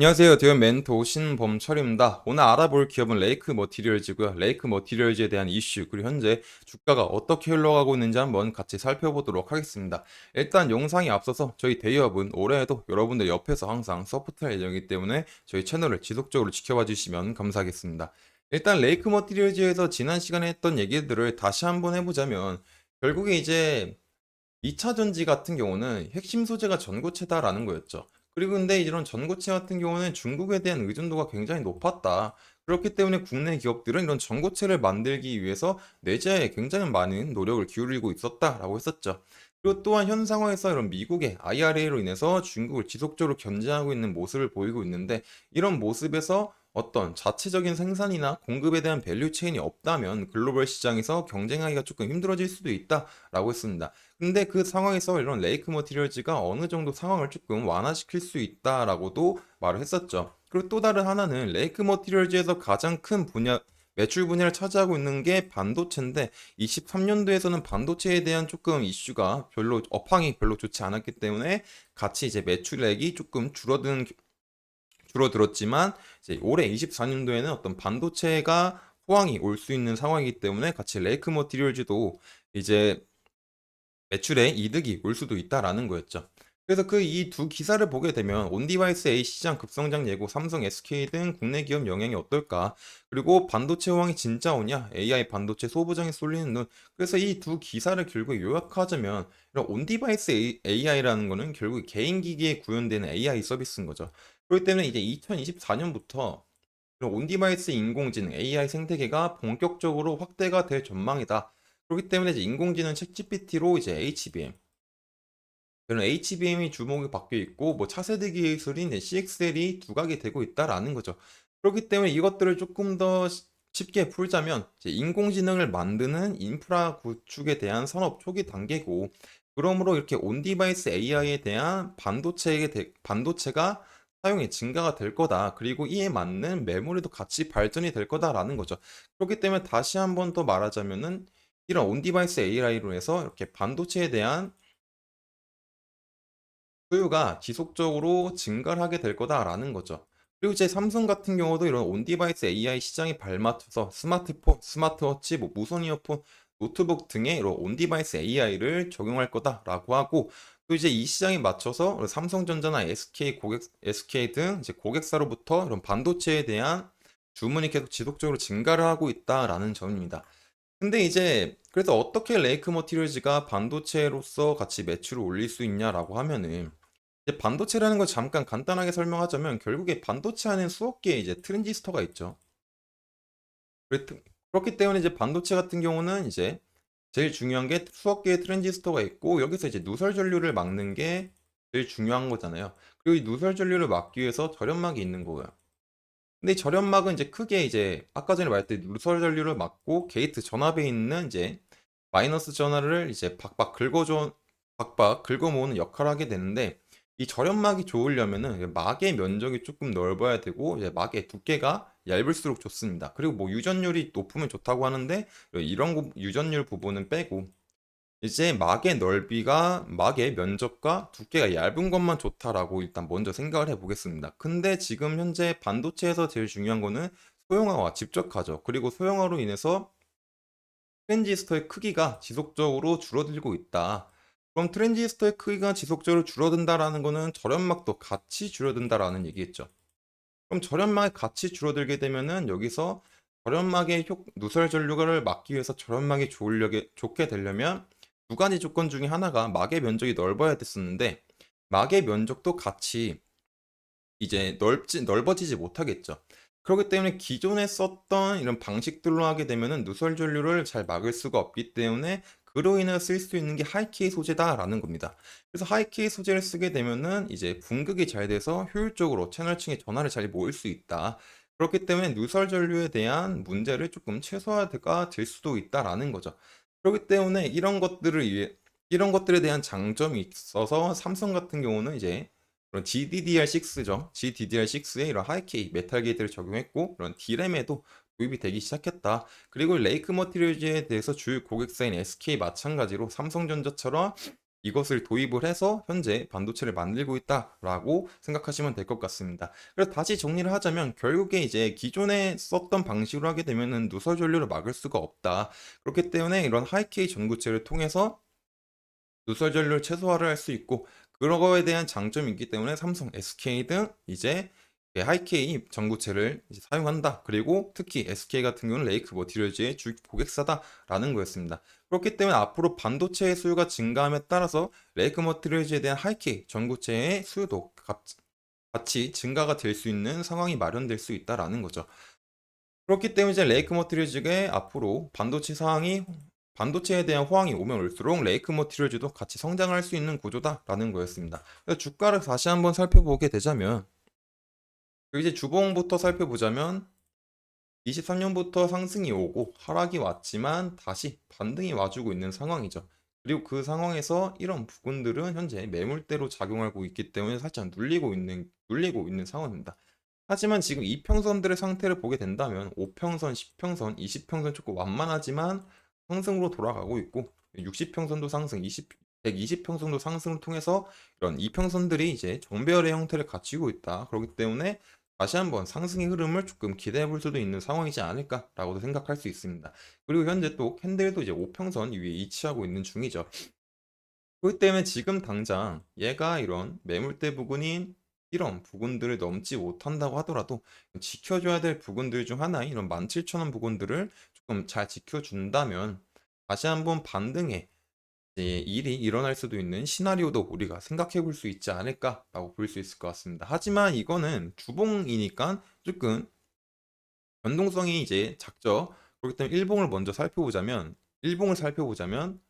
안녕하세요. 대현 멘토 신범철입니다. 오늘 알아볼 기업은 레이크 머티리얼즈고요. 레이크 머티리얼즈에 대한 이슈, 그리고 현재 주가가 어떻게 흘러가고 있는지 한번 같이 살펴보도록 하겠습니다. 일단 영상이 앞서서 저희 대기업은 올해에도 여러분들 옆에서 항상 서포트할 예정이기 때문에 저희 채널을 지속적으로 지켜봐 주시면 감사하겠습니다. 일단 레이크 머티리얼즈에서 지난 시간에 했던 얘기들을 다시 한번 해보자면 결국에 이제 2차 전지 같은 경우는 핵심 소재가 전고체다라는 거였죠. 그리고 근데 이런 전고체 같은 경우는 중국에 대한 의존도가 굉장히 높았다. 그렇기 때문에 국내 기업들은 이런 전고체를 만들기 위해서 내재에 굉장히 많은 노력을 기울이고 있었다라고 했었죠. 그리고 또한 현 상황에서 이런 미국의 IRA로 인해서 중국을 지속적으로 견제하고 있는 모습을 보이고 있는데, 이런 모습에서 어떤 자체적인 생산이나 공급에 대한 밸류 체인이 없다면 글로벌 시장에서 경쟁하기가 조금 힘들어질 수도 있다라고 했습니다. 근데 그 상황에서 이런 레이크 머티리얼즈가 어느 정도 상황을 조금 완화시킬 수 있다라고도 말을 했었죠. 그리고 또 다른 하나는 레이크 머티리얼즈에서 가장 큰 분야, 매출 분야를 차지하고 있는 게 반도체인데, 23년도에서는 반도체에 대한 조금 이슈가 별로, 업황이 별로 좋지 않았기 때문에 같이 이제 매출액이 조금 줄어들었지만, 이제 올해 24년도에는 어떤 반도체가 호황이 올 수 있는 상황이기 때문에 같이 레이크 머티리얼즈도 이제 매출에 이득이 올 수도 있다라는 거였죠. 그래서 그 이 두 기사를 보게 되면 온디바이스 A 시장 급성장 예고, 삼성, SK 등 국내 기업 영향이 어떨까? 그리고 반도체 호황이 진짜 오냐? AI 반도체 소부장이 쏠리는 눈. 그래서 이 두 기사를 결국 요약하자면 이런 온디바이스 AI라는 거는 결국 개인 기기에 구현되는 AI 서비스인 거죠. 그렇기 때문에 이제 2024년부터 이런 온디바이스 인공지능 AI 생태계가 본격적으로 확대가 될 전망이다. 그렇기 때문에 이제 인공지능 챗GPT로 이제 HBM, 그런 HBM이 주목이 받고 있고, 뭐 차세대 기술인 CXL이 두각이 되고 있다라는 거죠. 그렇기 때문에 이것들을 조금 더 쉽게 풀자면 이제 인공지능을 만드는 인프라 구축에 대한 산업 초기 단계고, 그러므로 이렇게 온디바이스 AI에 대한 반도체가 사용이 증가가 될 거다. 그리고 이에 맞는 메모리도 같이 발전이 될 거다라는 거죠. 그렇기 때문에 다시 한번 더 말하자면은 이런 온디바이스 AI로 해서 이렇게 반도체에 대한 소유가 지속적으로 증가를 하게 될 거다라는 거죠. 그리고 이제 삼성 같은 경우도 이런 온디바이스 AI 시장에 발맞춰서 스마트폰, 스마트워치, 뭐 무선 이어폰, 노트북 등의 이런 온디바이스 AI를 적용할 거다라고 하고, 또 이제 이 시장에 맞춰서 삼성전자나 SK 등 이제 고객사로부터 이런 반도체에 대한 주문이 계속 지속적으로 증가를 하고 있다라는 점입니다. 근데 이제 그래서 어떻게 레이크 머티리얼즈가 반도체로서 같이 매출을 올릴 수 있냐라고 하면은, 이제 반도체라는 걸 잠깐 간단하게 설명하자면 결국에 반도체 안에 수억 개의 이제 트랜지스터가 있죠. 그렇- 그렇기 때문에 이제 반도체 같은 경우는 이제 제일 중요한 게 수억 개의 트랜지스터가 있고, 여기서 이제 누설 전류를 막는 게 제일 중요한 거잖아요. 그리고 이 누설 전류를 막기 위해서 절연막이 있는 거고요. 근데 이 절연막은 이제 크게 이제 아까 전에 말했듯이 누설 전류를 막고 게이트 전압에 있는 이제 마이너스 전하를 이제 박박 긁어 모으는 역할을 하게 되는데, 이 절연막이 좋으려면은 막의 면적이 조금 넓어야 되고, 이제 막의 두께가 얇을수록 좋습니다. 그리고 뭐 유전율이 높으면 좋다고 하는데, 이런 유전율 부분은 빼고 이제 막의 면적과 두께가 얇은 것만 좋다라고 일단 먼저 생각을 해보겠습니다. 근데 지금 현재 반도체에서 제일 중요한 거는 소형화와 집적화죠. 그리고 소형화로 인해서 트랜지스터의 크기가 지속적으로 줄어들고 있다. 그럼 트랜지스터의 크기가 지속적으로 줄어든다라는 거는 절연막도 같이 줄어든다라는 얘기겠죠. 그럼 절연막이 같이 줄어들게 되면은 여기서 절연막의 누설 전류를 막기 위해서 절연막이 좋게 되려면 두 가지 조건 중에 하나가 막의 면적이 넓어야 됐었는데, 막의 면적도 같이 이제 넓어지지 못하겠죠. 그렇기 때문에 기존에 썼던 이런 방식들로 하게 되면은 누설 전류를 잘 막을 수가 없기 때문에 그로 인해 쓸 수 있는 게 하이케이 소재다라는 겁니다. 그래서 하이케이 소재를 쓰게 되면은 이제 분극이 잘 돼서 효율적으로 채널층의 전하를 잘 모을 수 있다. 그렇기 때문에 누설 전류에 대한 문제를 조금 최소화가 될 수도 있다라는 거죠. 그렇기 때문에 이런 것들에 대한 장점이 있어서 삼성 같은 경우는 이제 그런 GDDR6죠. GDDR6에 이런 하이케이 메탈 게이트를 적용했고, 그런 D램에도 도입이 되기 시작했다. 그리고 레이크 머티리얼즈에 대해서 주요 고객사인 SK 마찬가지로 삼성전자처럼 이것을 도입을 해서 현재 반도체를 만들고 있다라고 생각하시면 될 것 같습니다. 그래서 다시 정리를 하자면 결국에 이제 기존에 썼던 방식으로 하게 되면은 누설 전류를 막을 수가 없다. 그렇기 때문에 이런 하이케이 전구체를 통해서 누설 전류를 최소화를 할 수 있고 그런 거에 대한 장점이 있기 때문에 삼성, SK 등 이제 하이케이 전구체를 이제 사용한다. 그리고 특히 SK 같은 경우는 레이크 머티리얼즈의 주 고객사다라는 거였습니다. 그렇기 때문에 앞으로 반도체의 수요가 증가함에 따라서 레이크 머티리얼즈에 대한 하이케이 전구체의 수요도 같이 증가가 될 수 있는 상황이 마련될 수 있다라는 거죠. 그렇기 때문에 이제 레이크 머티리얼즈의 앞으로 반도체에 대한 호황이 오면 올수록 레이크 머티리얼즈도 같이 성장할 수 있는 구조다라는 거였습니다. 그래서 주가를 다시 한번 살펴보게 되자면 이제 주봉부터 살펴보자면 23년부터 상승이 오고 하락이 왔지만 다시 반등이 와주고 있는 상황이죠. 그리고 그 상황에서 이런 부분들은 현재 매물대로 작용하고 있기 때문에 살짝 눌리고 있는 상황입니다. 하지만 지금 이평선들의 상태를 보게 된다면 5평선, 10평선, 20평선 조금 완만하지만 상승으로 돌아가고 있고 60평선도 상승, 120평선도 상승을 통해서 이런 이평선들이 이제 정배열의 형태를 갖추고 있다. 그렇기 때문에 다시 한번 상승의 흐름을 조금 기대해 볼 수도 있는 상황이지 않을까라고도 생각할 수 있습니다. 그리고 현재 또 캔들도 이제 5평선 위에 위치하고 있는 중이죠. 그렇기 때문에 지금 당장 얘가 이런 매물대 부근인 이런 부분들을 넘지 못한다고 하더라도 지켜줘야 될 부분들 중 하나인 이런 17,000원 부분들을 조금 잘 지켜준다면 다시 한번 반등의 이제 일이 일어날 수도 있는 시나리오도 우리가 생각해 볼 수 있지 않을까라고 볼 수 있을 것 같습니다. 하지만 이거는 주봉이니까 조금 변동성이 이제 작죠. 그렇기 때문에 일봉을 살펴보자면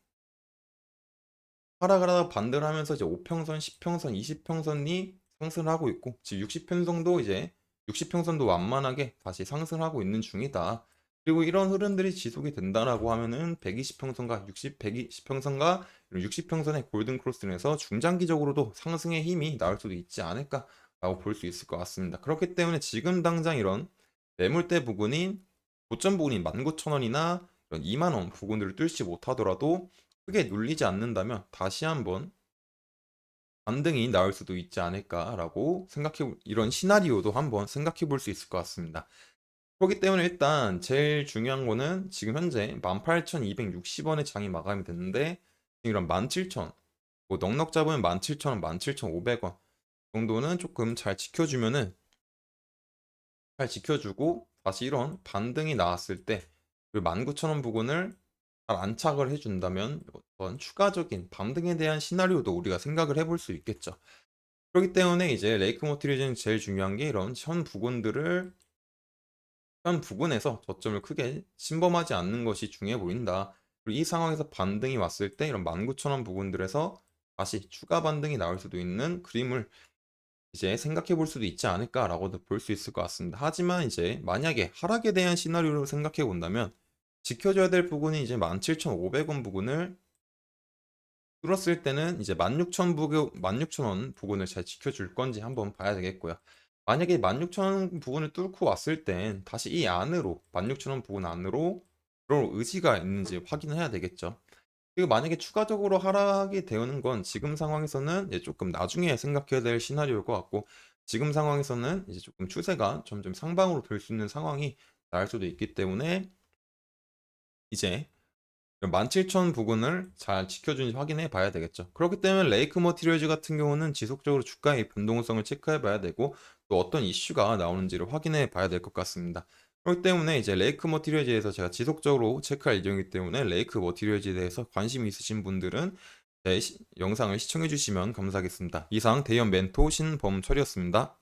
하락을 하다가 반등을 하면서 이제 5평선, 10평선, 20평선이 상승을 하고 있고 지금 60평선도 완만하게 다시 상승하고 있는 중이다. 그리고 이런 흐름들이 지속이 된다라고 하면은 120평선과 120평선과 60평선의 골든 크로스에서 중장기적으로도 상승의 힘이 나올 수도 있지 않을까라고 볼 수 있을 것 같습니다. 그렇기 때문에 지금 당장 이런 매물대 부근인 고점 부근인 19,000원이나 이런 2만 원 부근들을 뚫지 못하더라도 크게 눌리지 않는다면 다시 한번 반등이 나올 수도 있지 않을까라고 이런 시나리오도 한번 생각해 볼 수 있을 것 같습니다. 그렇기 때문에 일단 제일 중요한 거는 지금 현재 18,260원의 장이 마감이 됐는데 지금 이런 17,000, 뭐 넉넉 잡으면 17,000원, 17,500원 정도는 조금 잘 지켜주고 다시 이런 반등이 나왔을 때 그 19,000원 부근을 잘 안착을 해준다면 어떤 추가적인 반등에 대한 시나리오도 우리가 생각을 해볼 수 있겠죠. 그렇기 때문에 이제 레이크 모티리즈는 제일 중요한 게 이런 현 부근에서 저점을 크게 침범하지 않는 것이 중요해 보인다. 그리고 이 상황에서 반등이 왔을 때 이런 19,000원 부근들에서 다시 추가 반등이 나올 수도 있는 그림을 이제 생각해 볼 수도 있지 않을까라고도 볼 수 있을 것 같습니다. 하지만 이제 만약에 하락에 대한 시나리오를 생각해 본다면 지켜줘야 될 부분이 이제 17,500원 부근을 뚫었을 때는 이제 16,000원 부근을 잘 지켜줄 건지 한번 봐야 되겠고요. 만약에 16,000원 부근을 뚫고 왔을 땐 다시 이 안으로 16,000원 부근 안으로 들어올 의지가 있는지 확인을 해야 되겠죠. 그리고 만약에 추가적으로 하락이 되는 건 지금 상황에서는 이제 조금 나중에 생각해야 될 시나리오일 것 같고 지금 상황에서는 이제 조금 추세가 점점 상방으로 돌 수 있는 상황이 나올 수도 있기 때문에 이제 17,000 부근을 잘 지켜주는지 확인해 봐야 되겠죠. 그렇기 때문에 레이크 머티리얼즈 같은 경우는 지속적으로 주가의 변동성을 체크해 봐야 되고 또 어떤 이슈가 나오는지를 확인해 봐야 될 것 같습니다. 그렇기 때문에 이제 레이크 머티리얼즈에 대해서 제가 지속적으로 체크할 예정이기 때문에 레이크 머티리얼즈에 대해서 관심 있으신 분들은 제 영상을 시청해 주시면 감사하겠습니다. 이상 대연 멘토 신범철이었습니다.